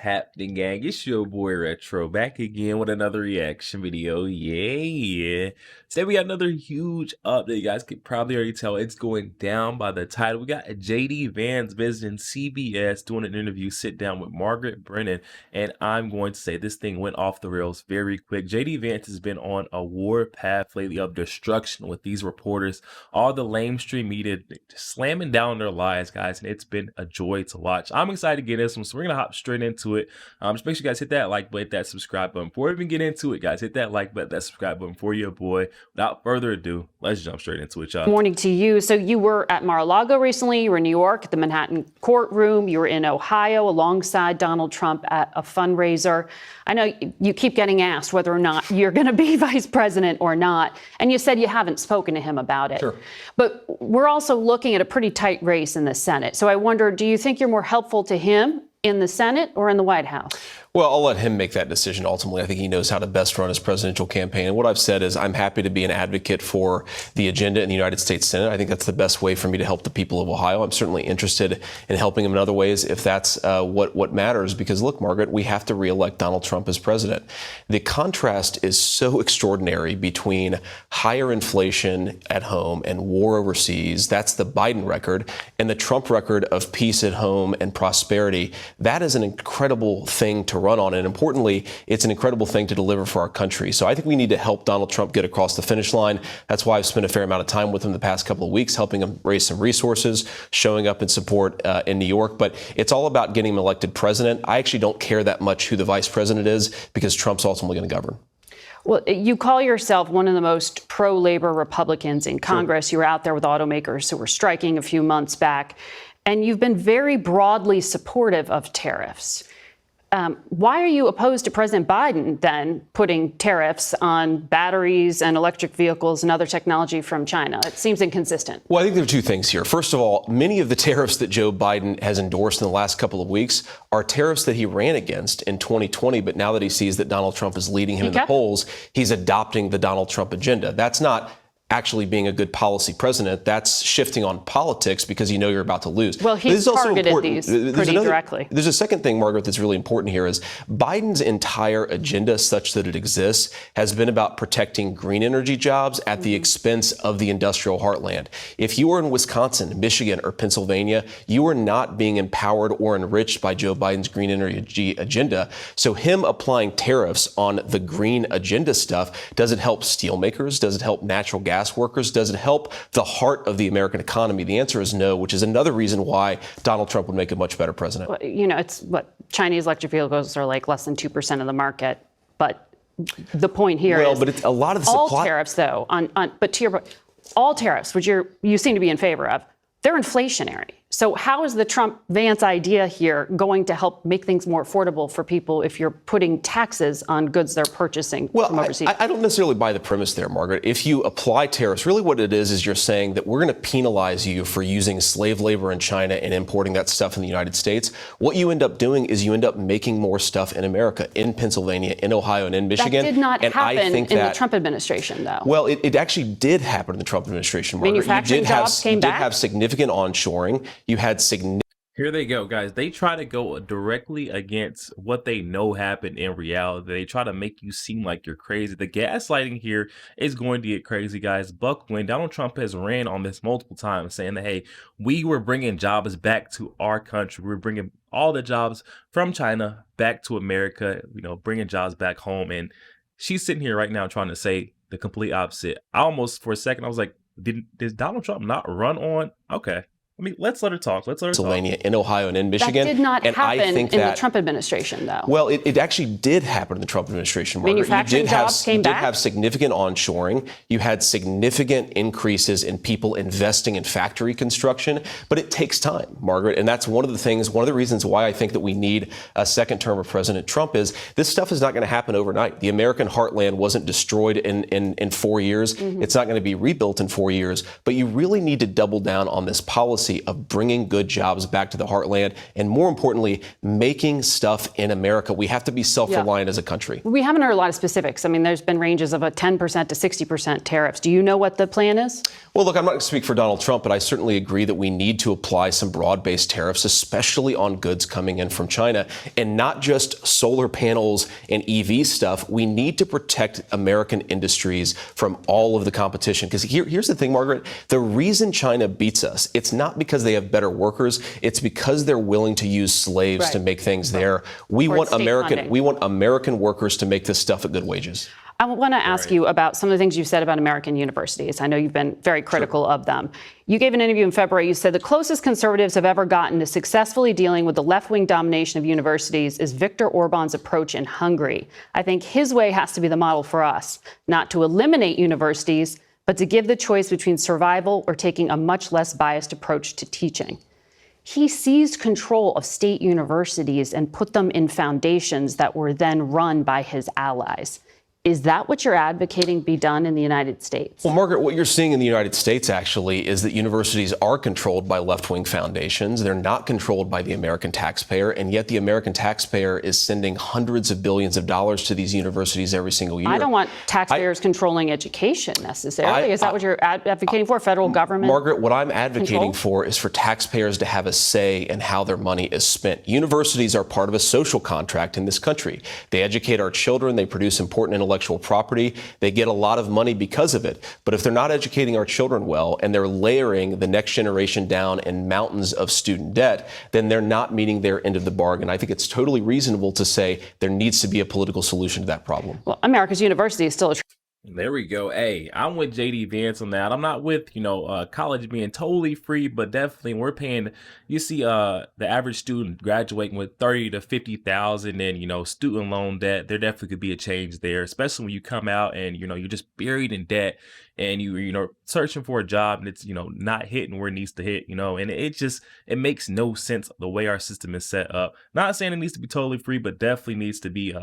happening, gang? It's your boy Retro back again with another reaction video. Yeah. Today we got another huge update. You guys could probably already tell it's going down by the title. We got JD Vance visiting CBS, doing an interview, sit down with Margaret Brennan, and I'm going to say this thing went off the rails very quick. JD Vance has been on a war path lately of destruction with these reporters, all the lamestream media slamming down their lies, guys, and it's been a joy to watch. I'm excited to get this one, so we're gonna hop straight into it. Just make sure you guys hit that like button, hit that subscribe button. Before we even get into it, guys, hit that like button, that subscribe button for your boy. Without further ado, let's jump straight into it, y'all. Morning to you. So you were at Mar-a-Lago recently. You were in New York at the Manhattan courtroom. You were in Ohio alongside Donald Trump at a fundraiser. I know you keep getting asked whether or not you're going to be vice president or not, and you said you haven't spoken to him about it. Sure. But we're also looking at a pretty tight race in the Senate. So I wonder, do you think you're more helpful to him in the Senate or in the White House? Well, I'll let him make that decision ultimately. I think he knows how to best run his presidential campaign. And what I've said is I'm happy to be an advocate for the agenda in the United States Senate. I think that's the best way for me to help the people of Ohio. I'm certainly interested in helping him in other ways if that's what matters. Because look, Margaret, we have to reelect Donald Trump as president. The contrast is so extraordinary between higher inflation at home and war overseas. That's the Biden record. And the Trump record of peace at home and prosperity. That is an incredible thing to run on. And importantly, it's an incredible thing to deliver for our country. So I think we need to help Donald Trump get across the finish line. That's why I've spent a fair amount of time with him the past couple of weeks, helping him raise some resources, showing up in support in New York. But it's all about getting him elected president. I actually don't care that much who the vice president is because Trump's ultimately going to govern. Well, you call yourself one of the most pro-labor Republicans in Congress. Sure. You were out there with automakers who were striking a few months back, and you've been very broadly supportive of tariffs. Why are you opposed to President Biden then putting tariffs on batteries and electric vehicles and other technology from China? It seems inconsistent. Well, I think there are two things here. First of all, many of the tariffs that Joe Biden has endorsed in the last couple of weeks are tariffs that he ran against in 2020. But now that he sees that Donald Trump is leading him in the polls, he's adopting the Donald Trump agenda. That's not actually being a good policy president. That's shifting on politics because you know you're about to lose. Well, he's targeted these pretty directly. There's a second thing, Margaret, that's really important here is Biden's entire agenda, such that it exists, has been about protecting green energy jobs at the expense of the industrial heartland. If you are in Wisconsin, Michigan, or Pennsylvania, you are not being empowered or enriched by Joe Biden's green energy agenda. So him applying tariffs on the green agenda stuff, does it help steelmakers? Does it help natural gas workers? Does it help the heart of the American economy? The answer is no, which is another reason why Donald Trump would make a much better president. Well, you know, it's what Chinese electric vehicles are like less than 2% of the market. But the point here is, but it's a lot of the all supply tariffs, though, but to your point, all tariffs, which you seem to be in favor of, they're inflationary. So how is the Trump-Vance idea here going to help make things more affordable for people if you're putting taxes on goods they're purchasing from overseas? I don't necessarily buy the premise there, Margaret. If you apply tariffs, really what it is you're saying that we're going to penalize you for using slave labor in China and importing that stuff in the United States. What you end up doing is you end up making more stuff in America, in Pennsylvania, in Ohio, and in Michigan. That did not happen in the Trump administration, though. Well, it actually did happen in the Trump administration, Margaret. Manufacturing jobs came back. You did have significant onshoring. You had significant. Here they go, guys. They try to go directly against what they know happened in reality. They try to make you seem like you're crazy. The gaslighting here is going to get crazy, guys. Buck, when Donald Trump has ran on this multiple times saying that, hey, we were bringing jobs back to our country. We're bringing all the jobs from China back to America, you know, bringing jobs back home. And she's sitting here right now trying to say the complete opposite. I almost, for a second, I was like, did Donald Trump not run on? Okay. I mean, let's let her talk. Pennsylvania, in Ohio, and in Michigan. That did not happen in the Trump administration, though. Well, it actually did happen in the Trump administration, Margaret. Manufacturing jobs came back. You did have significant onshoring. You had significant increases in people investing in factory construction. But it takes time, Margaret. And that's one of the reasons why I think that we need a second term of President Trump is this stuff is not going to happen overnight. The American heartland wasn't destroyed in 4 years. It's not going to be rebuilt in 4 years. But you really need to double down on this policy policy of bringing good jobs back to the heartland and, more importantly, making stuff in America. We have to be self-reliant as a country. We haven't heard a lot of specifics. I mean, there's been ranges of a 10% to 60% tariffs. Do you know what the plan is? Well, look, I'm not going to speak for Donald Trump, but I certainly agree that we need to apply some broad-based tariffs, especially on goods coming in from China, and not just solar panels and EV stuff. We need to protect American industries from all of the competition. Because here's the thing, Margaret, the reason China beats us, it's not because they have better workers, it's because they're willing to use slaves to make things there. We want American workers to make this stuff at good wages. I want to ask you about some of the things you said about American universities. I know you've been very critical of them. You gave an interview in February. You said the closest conservatives have ever gotten to successfully dealing with the left-wing domination of universities is Viktor Orban's approach in Hungary. I think his way has to be the model for us, not to eliminate universities, but to give the choice between survival or taking a much less biased approach to teaching. He seized control of state universities and put them in foundations that were then run by his allies. Is that what you're advocating be done in the United States? Well, Margaret, what you're seeing in the United States actually is that universities are controlled by left-wing foundations. They're not controlled by the American taxpayer, and yet the American taxpayer is sending hundreds of billions of dollars to these universities every single year. I don't want taxpayers controlling education necessarily. Is that what you're advocating for, federal government? Margaret, what I'm advocating for is for taxpayers to have a say in how their money is spent. Universities are part of a social contract in this country. They educate our children. They produce important intellectual property. They get a lot of money because of it. But if they're not educating our children well and they're layering the next generation down in mountains of student debt, then they're not meeting their end of the bargain. I think it's totally reasonable to say there needs to be a political solution to that problem. Well, America's university is still a There we go. Hey, I'm with JD Vance on that. I'm not with, college being totally free, but definitely we're paying, you see, the average student graduating with 30 to 50,000 in, student loan debt. There definitely could be a change there, especially when you come out and, you're just buried in debt and you're searching for a job and it's, not hitting where it needs to hit, and it makes no sense the way our system is set up. Not saying it needs to be totally free, but definitely needs to be,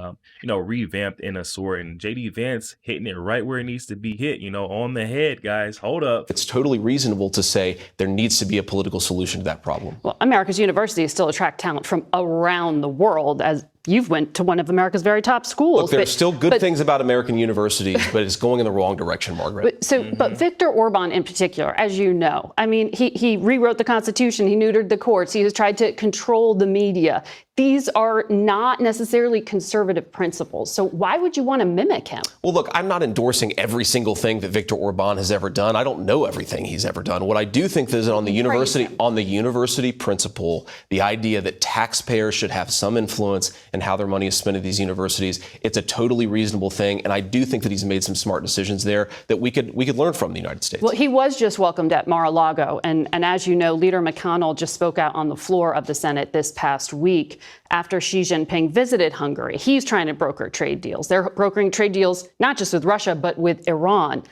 revamped in a sort. And JD Vance hitting it right where it needs to be hit, on the head, guys. Hold up. It's totally reasonable to say there needs to be a political solution to that problem. Well, America's universities still attract talent from around the world, as you've went to one of America's very top schools. Look, there's still good things about American universities, but it's going in the wrong direction, Margaret. But Viktor Orban in particular, as you know, I mean, he rewrote the Constitution, he neutered the courts, he has tried to control the media. These are not necessarily conservative principles. So why would you want to mimic him? Well, look, I'm not endorsing every single thing that Viktor Orban has ever done. I don't know everything he's ever done. What I do think is that on the university principle, the idea that taxpayers should have some influence in how their money is spent at these universities, it's a totally reasonable thing. And I do think that he's made some smart decisions there that we could learn from the United States. Well, he was just welcomed at Mar-a-Lago. And as you know, Leader McConnell just spoke out on the floor of the Senate this past week after Xi Jinping visited Hungary. He's trying to broker trade deals. They're brokering trade deals not just with Russia, but with Iran.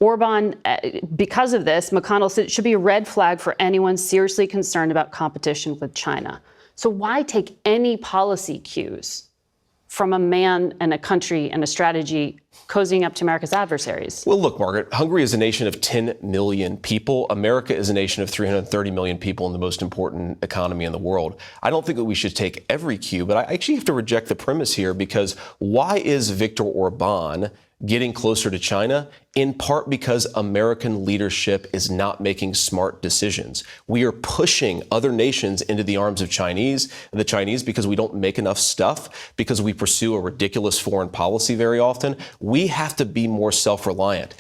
Orban, because of this, McConnell said it should be a red flag for anyone seriously concerned about competition with China. So why take any policy cues from a man and a country and a strategy cozying up to America's adversaries? Well, look, Margaret, Hungary is a nation of 10 million people. America is a nation of 330 million people in the most important economy in the world. I don't think that we should take every cue, but I actually have to reject the premise here, because why is Viktor Orban getting closer to China? In part because American leadership is not making smart decisions. We are pushing other nations into the arms of the Chinese because we don't make enough stuff, because we pursue a ridiculous foreign policy very often. We have to be more self-reliant.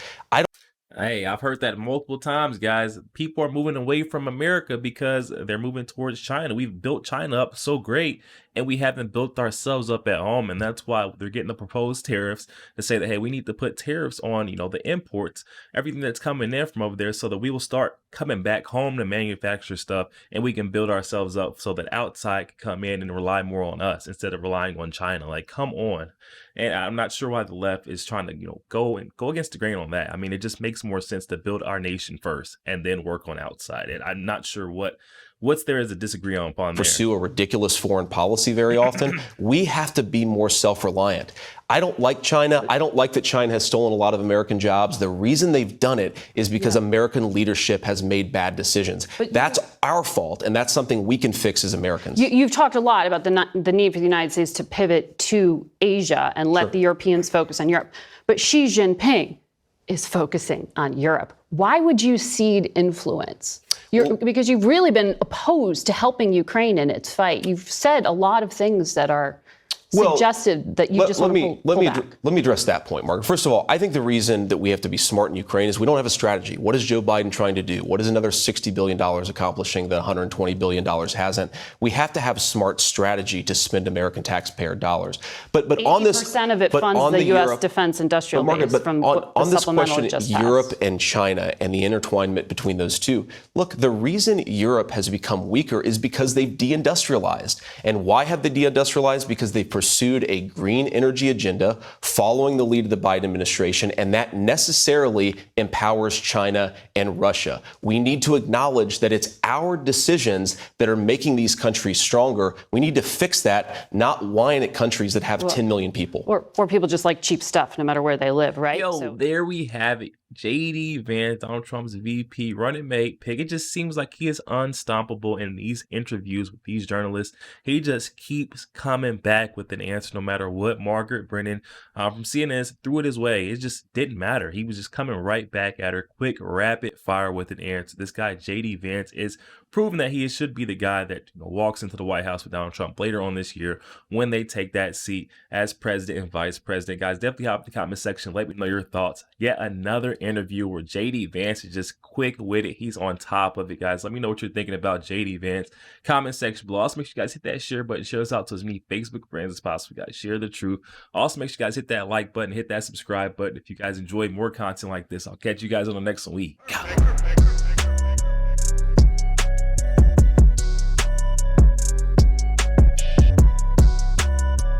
Hey, I've heard that multiple times, guys. People are moving away from America because they're moving towards China. We've built China up so great, and we haven't built ourselves up at home. And that's why they're getting the proposed tariffs to say that, hey, we need to put tariffs on, the imports, everything that's coming in from over there, so that we will start coming back home to manufacture stuff, and we can build ourselves up so that outside can come in and rely more on us instead of relying on China. Like, come on. And I'm not sure why the left is trying to, go against the grain on that. I mean, it just makes more more sense to build our nation first and then work on outside. And I'm not sure what's there is a disagree on there. Pursue a ridiculous foreign policy very often. We have to be more self-reliant. I don't like China. I don't like that China has stolen a lot of American jobs. The reason they've done it is because American leadership has made bad decisions. That's our fault, and that's something we can fix as Americans. You've talked a lot about the need for the United States to pivot to Asia and let the Europeans focus on Europe. But Xi Jinping is focusing on Europe. Why would you cede influence? Because you've really been opposed to helping Ukraine in its fight. You've said a lot of things that are suggested that you just want to pull back. Let me address that point, Mark. First of all, I think the reason that we have to be smart in Ukraine is we don't have a strategy. What is Joe Biden trying to do? What is another $60 billion accomplishing that $120 billion hasn't? We have to have a smart strategy to spend American taxpayer dollars. But on this, 80% of it funds the U.S. defense industrial base from on this question, Europe passed. and China and the intertwinement between those two. Look, the reason Europe has become weaker is because they've deindustrialized. And why have they deindustrialized? Because they've pursued a green energy agenda following the lead of the Biden administration, and that necessarily empowers China and Russia. We need to acknowledge that it's our decisions that are making these countries stronger. We need to fix that, not whine at countries that have 10 million people. Or people just like cheap stuff no matter where they live, right? There we have it. JD Vance, Donald Trump's VP, running mate pick. It just seems like he is unstoppable in these interviews with these journalists. He just keeps coming back with an answer no matter what. Margaret Brennan from CNN threw it his way. It just didn't matter. He was just coming right back at her, quick, rapid fire with an answer. This guy, JD Vance, is proving that he should be the guy that walks into the White House with Donald Trump later on this year when they take that seat as president and vice president. Guys, definitely hop in the comment section. Let me know your thoughts. Yet another interview where JD Vance is just quick with it. He's on top of it, guys. Let me know what you're thinking about JD Vance. Comment section below. Also, make sure you guys hit that share button. Share us out to as many Facebook friends as possible, guys. Share the truth. Also, make sure you guys hit that like button, hit that subscribe button if you guys enjoy more content like this. I'll catch you guys on the next one. We got it.